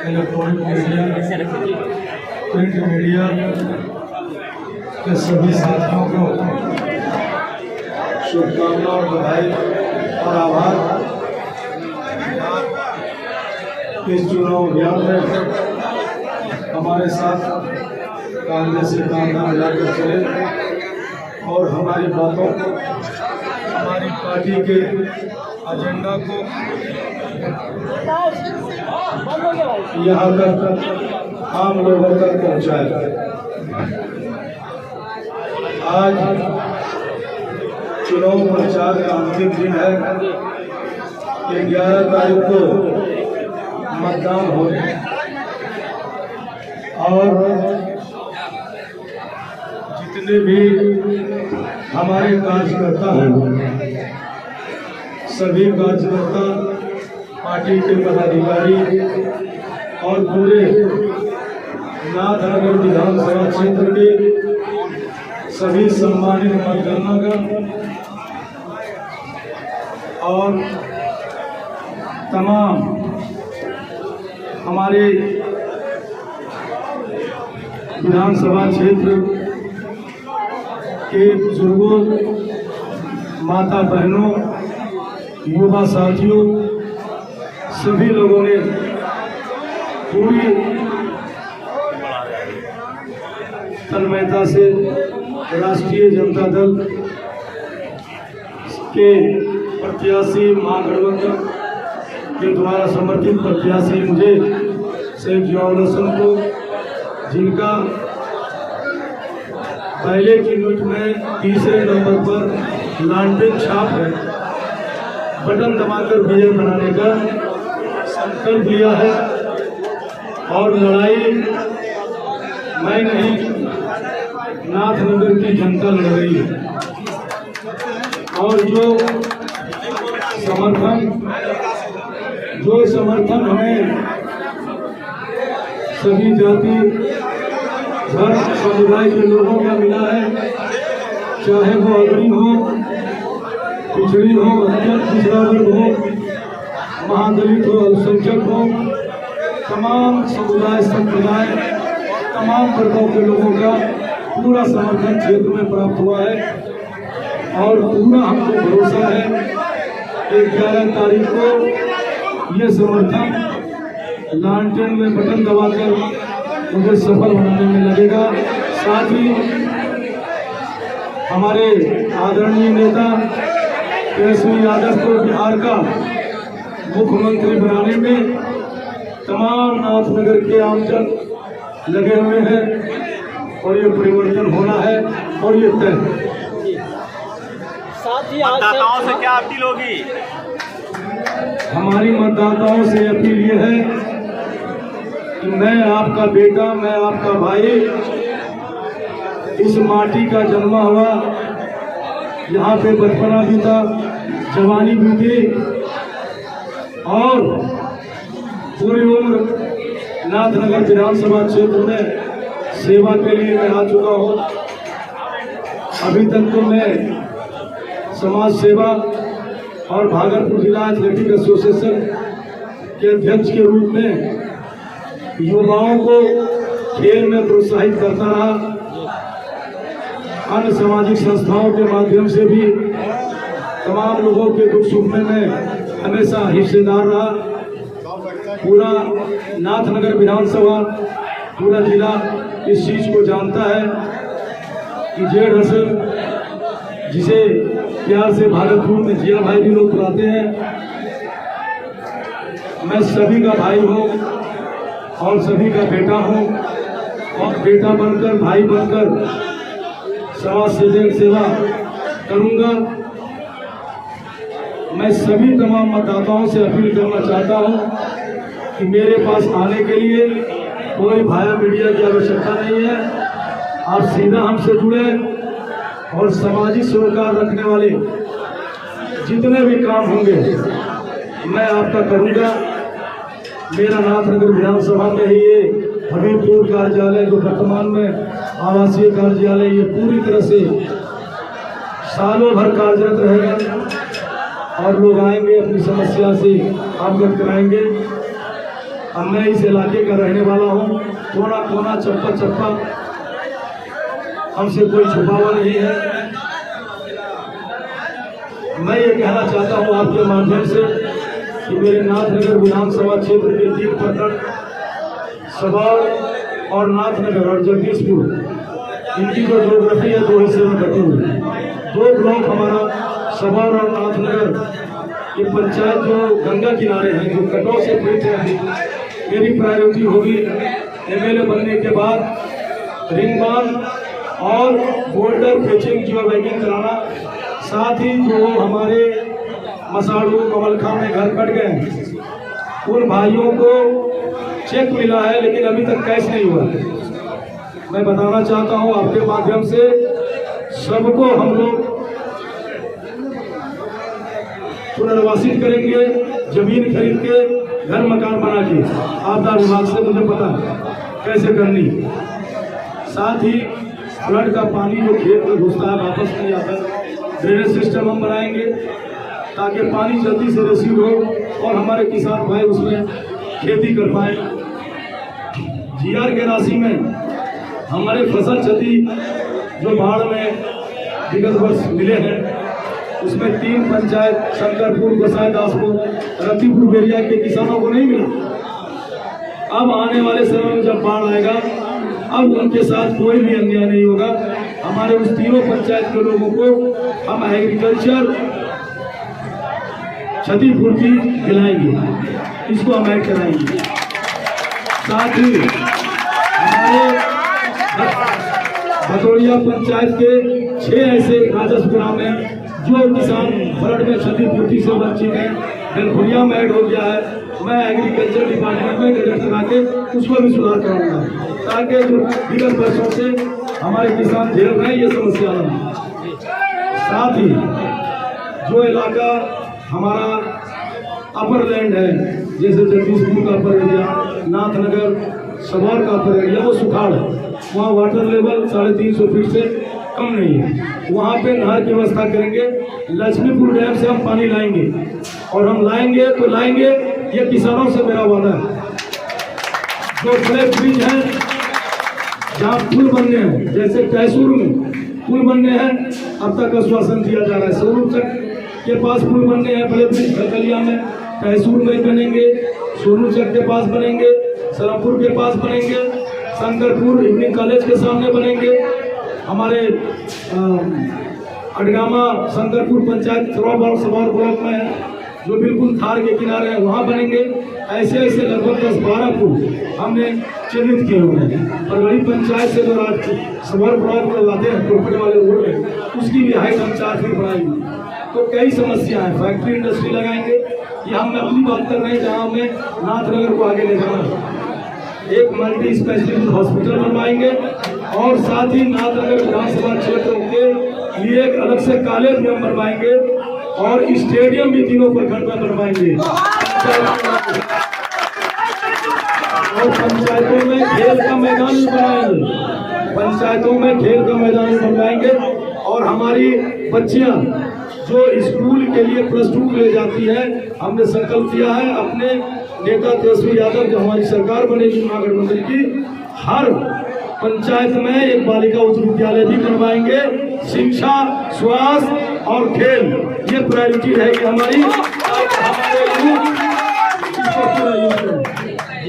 Electronic media, print media के सभी साथियों को शुभकामना और बधाई और आभार। इस चुनाव अभियान में हमारे साथ कांधे से कांधा मिलाकर चले और हमारी बातों को, हमारी पार्टी के एजेंडा को यहाँ तक आम लोगों तक पहुँचाए। आज चुनाव प्रचार का अंतिम दिन है। 11 तारीख को मतदान हो और जितने भी हमारे कार्यकर्ता हैं, सभी कार्यकर्ता, पार्टी के पदाधिकारी और पूरे नाथनगर विधानसभा क्षेत्र के सभी सम्मानित मतगणनागण और तमाम हमारे विधानसभा क्षेत्र के बुजुर्गों, माता बहनों, युवा साथियों, सभी लोगों ने पूरी तन्मयता से राष्ट्रीय जनता दल के प्रत्याशी महागठबंधन के द्वारा समर्थित प्रत्याशी मुझे शेख जियाउल हसन को, जिनका पहले की नोट में तीसरे नंबर पर लालटेन छाप है, बटन दबाकर विजय बनाने का संकल्प लिया है। और लड़ाई मैं नहीं, नाथनगर की जनता लड़ रही है। और जो समर्थन हमें सभी जाति, धर्म, समुदाय के लोगों का मिला है, चाहे वो अग्रणी हो, पिछड़ी हो, अत्यंत पिछड़ा वर्ग हो, महादलित हो, अल्पसंख्यक हो, तमाम समुदाय, संप्रदाय, तमाम वर्गों के लोगों का पूरा समर्थन क्षेत्र में प्राप्त हुआ है। और पूरा हमको भरोसा है कि 11 तारीख को ये समर्थन लालटेन में बटन दबाकर मुझे सफल बनाने में लगेगा। साथ ही हमारे आदरणीय नेता तेजस्वी यादव को बिहार का मुख्यमंत्री बनाने में तमाम नाथनगर के आमजन लगे हुए हैं और ये परिवर्तन होना है और ये तय है। मतदाताओं से क्या अपील होगी? हमारी मतदाताओं से अपील ये है कि मैं आपका बेटा, मैं आपका भाई, इस माटी का जन्मा हुआ, यहाँ पे बचपना भी था, जवानी भी थी और पूरी उम्र नाथनगर विधानसभा क्षेत्र में सेवा के लिए मैं आ चुका हूँ। अभी तक तो मैं समाज सेवा और भागलपुर जिला एथलेटिक एसोसिएशन के अध्यक्ष के रूप में युवाओं को खेल में प्रोत्साहित करता रहा। अन्य सामाजिक संस्थाओं के माध्यम से भी तमाम लोगों के दुख सुख में मैं हमेशा हिस्सेदार रहा। पूरा नाथनगर विधानसभा, पूरा जिला इस चीज को जानता है कि जेड हसन, जिसे प्यार से भागलपुर में जिया भाई भी लोग बुलाते हैं, मैं सभी का भाई हूँ और सभी का बेटा हूँ और बेटा बनकर, भाई बनकर समाज सेवा करूँगा। मैं सभी तमाम मतदाताओं से अपील करना चाहता हूँ कि मेरे पास आने के लिए कोई भाया मीडिया की आवश्यकता नहीं है। आप सीधा हमसे जुड़े और सामाजिक सरोकार रखने वाले जितने भी काम होंगे मैं आपका करूँगा। मेरा नाथनगर विधानसभा में ही ये हबीबपुर कार्यालय, जो वर्तमान में आवासीय कार्यालय, ये पूरी तरह से सालों भर कार्यरत रहेगा और लोग आएंगे, अपनी समस्या से अवगत कराएंगे। अब मैं इस इलाके का रहने वाला हूँ। कोना कोना चप्पा चप्पा हमसे कोई छुपा हुआ नहीं है। मैं ये कहना चाहता हूँ आपके माध्यम से कि मेरे नाथनगर विधानसभा क्षेत्र के 3 प्रखंड सबौर और नाथनगर और जगदीशपुर, इनकी जो ज्योग्राफी है 2 हिस्से में बटी हुई है। 2 ब्लॉक हमारा सबौर और नाथनगर, ये पंचायत जो गंगा किनारे हैं, जो कटौर से पीड़ित है। मेरी प्रायोरिटी होगी एमएलए बनने के बाद रिंग बांध और बोल्डर पेचिंग जियो बैगिंग कराना। साथ ही जो हमारे मसाड़ू कमलखा में घर कट गए, उन भाइयों को चेक मिला है लेकिन अभी तक कैश नहीं हुआ। मैं बताना चाहता हूं आपके माध्यम से सबको हम लोग पुनर्वासित करेंगे, जमीन खरीद के घर मकान बना के। आपदा विभाग से मुझे पता है कैसे करनी। साथ ही फ्लड का पानी जो खेत में घुसता है वापस नहीं आता, ड्रेनेज सिस्टम हम बनाएंगे ताकि पानी जल्दी से रिसीव हो और हमारे किसान भाई उसमें खेती कर पाए। जीआर के राशि में हमारे फसल क्षति जो बाढ़ में विगत वर्ष मिले हैं, उसमें 3 पंचायत शंकरपुर, गोसाईदासपुर, रतिपुर, बेरिया के किसानों को नहीं मिला। अब आने वाले समय में जब बाढ़ आएगा, अब उनके साथ कोई भी अन्याय नहीं होगा। हमारे उस 3 पंचायत के लोगों को हम एग्रीकल्चर क्षतिपूर्ति दिलाएंगे, इसको हम ऐड कराएंगे। साथ ही हमारे भतोड़िया पंचायत के 6 ऐसे राजस्व ग्राम हैं जो किसान फ्लड में क्षतिपूर्ति से वंचित हैं। डनखुरिया में ऐड हो गया है। मैं एग्रीकल्चर डिपार्टमेंट में गजट करा के उसको भी सुधार कराऊंगा ताकि जो विगत वर्षों से हमारे किसान झेल रहे हैं ये समस्या न हो। साथ ही जो इलाका हमारा अपर लैंड है, जैसे जगदीशपुर का अपर एरिया, नाथनगर, सबौर का अपर एरिया, वो सुखाड़ है। वहाँ वाटर लेवल 350 फीट से कम नहीं है। वहाँ पे नहर की व्यवस्था करेंगे। लक्ष्मीपुर डैम से हम पानी लाएंगे और हम लाएंगे तो लाएंगे, ये किसानों से मेरा वादा है। जो बड़े ब्रिज हैं जहाँ पुल बनने हैं, जैसे कैसूर में पुल बनने हैं, अब तक आश्वासन दिया जा रहा है। सोनू चक के पास पुल बनने हैं, बड़े ब्रिज खलकलिया में, कैसूर में बनेंगे, सोनू चक के पास बनेंगे, सरमपुर के पास बनेंगे, शंकरपुर इंजीनियरिंग कॉलेज के सामने बनेंगे, हमारे अडगामा शंकरपुर पंचायत सबौर ब्लॉक में है जो बिल्कुल थार के किनारे है, वहाँ बनेंगे। ऐसे ऐसे लगभग 10-12 पुल हमने चिन्हित किए हुए हैं। और बड़ी पंचायत से जो सबौर ब्लॉक में लाते हैं टोपटे वाले रोड में, उसकी भी हाइट हम 4 फीट बढ़ाएंगे। तो कई समस्या है। फैक्ट्री इंडस्ट्री लगाएंगे, ये हम अपनी बात कर रहे हैं जहाँ हमें नाथनगर को आगे ले जाना है। एक मल्टी स्पेशलिस्ट हॉस्पिटल बनवाएंगे और साथ ही नाथनगर विधानसभा क्षेत्र के लिए एक अलग से कॉलेज भी हम बनवाएंगे और स्टेडियम भी 3 प्रखंड में बनवाएंगे। और पंचायतों में खेल का मैदान भी बनाएंगे, पंचायतों में खेल का मैदान भी बनवाएंगे। और हमारी बच्चियां जो स्कूल के लिए +2 ले जाती है, हमने संकल्प किया है अपने नेता तेजस्वी यादव जो हमारी सरकार बनेगी महागठबंधन की, हर पंचायत में एक बालिका उच्च विद्यालय भी बनवाएंगे। शिक्षा, स्वास्थ्य और खेल ये प्रायोरिटी रहेगी हमारी।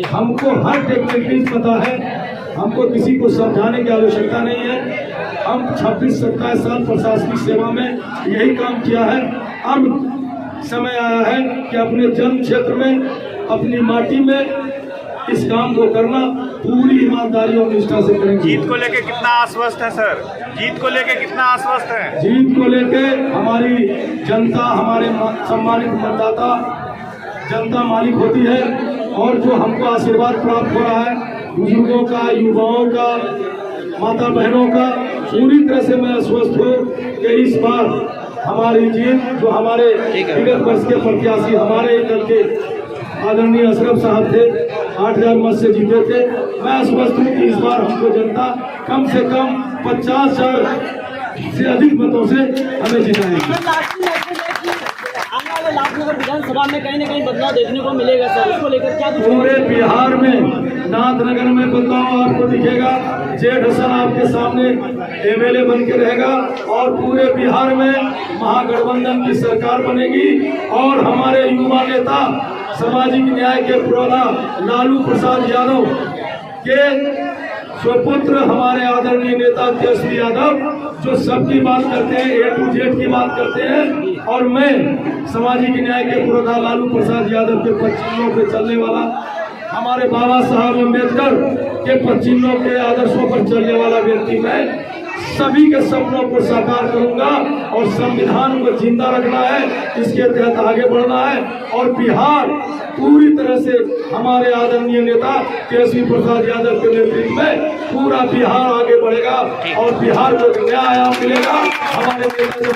हमको हर टेक्निकल पता है, हमको किसी को समझाने की आवश्यकता नहीं है। हम 26-27 साल प्रशासनिक सेवा में यही काम किया है। अब समय आया है कि अपने जन्म क्षेत्र में, अपनी माटी में इस काम को करना पूरी ईमानदारी और निष्ठा से करेंगे। जीत को लेके कितना आश्वस्त है सर? जीत को लेके कितना आश्वस्त है? जीत को लेके हमारी जनता, हमारे सम्मानित मतदाता जनता मालिक होती है। और जो हमको आशीर्वाद प्राप्त हो रहा है बुजुर्गों का, युवाओं का, माता बहनों का, पूरी तरह से मैं आश्वस्त हूँ कि इस बार हमारी जीत, जो हमारे विगत वर्ष के प्रत्याशी हमारे इधर के आदरणीय अशरफ साहब थे, 8000 मत से जीते थे। मैं आश्वस्त हूँ कि इस बार हमको जनता कम से कम 50,000 से अधिक मतों से हमें जिताएगी। फिलहाल लाभनगर विधानसभा में कहीं न कहीं बदलाव देखने को मिलेगा सर, उसको लेकर क्या कुछ पूरे बिहार में नाथनगर में बदलाव आपको दिखेगा। जेठ हसन आपके सामने एमएलए बन के रहेगा और पूरे बिहार में महागठबंधन की सरकार बनेगी और हमारे युवा नेता सामाजिक न्याय के पुरोधा लालू प्रसाद यादव के सुपुत्र हमारे आदरणीय नेता तेजस्वी यादव जो सबकी बात करते हैं, A to Z की बात करते हैं, और मैं सामाजिक न्याय के पुरोधा लालू प्रसाद यादव के पच्चीनों पे चलने वाला, हमारे बाबा साहब अम्बेडकर के पच्चीनों के आदर्शों पर चलने वाला व्यक्ति मैं सभी के सपनों को साकार करूंगा और संविधान को जिंदा रखना है, इसके तहत आगे बढ़ना है और बिहार पूरी तरह से हमारे आदरणीय नेता तेजस्वी प्रसाद यादव के नेतृत्व में पूरा बिहार आगे बढ़ेगा और बिहार को नया आयाम मिलेगा। हमारे नेता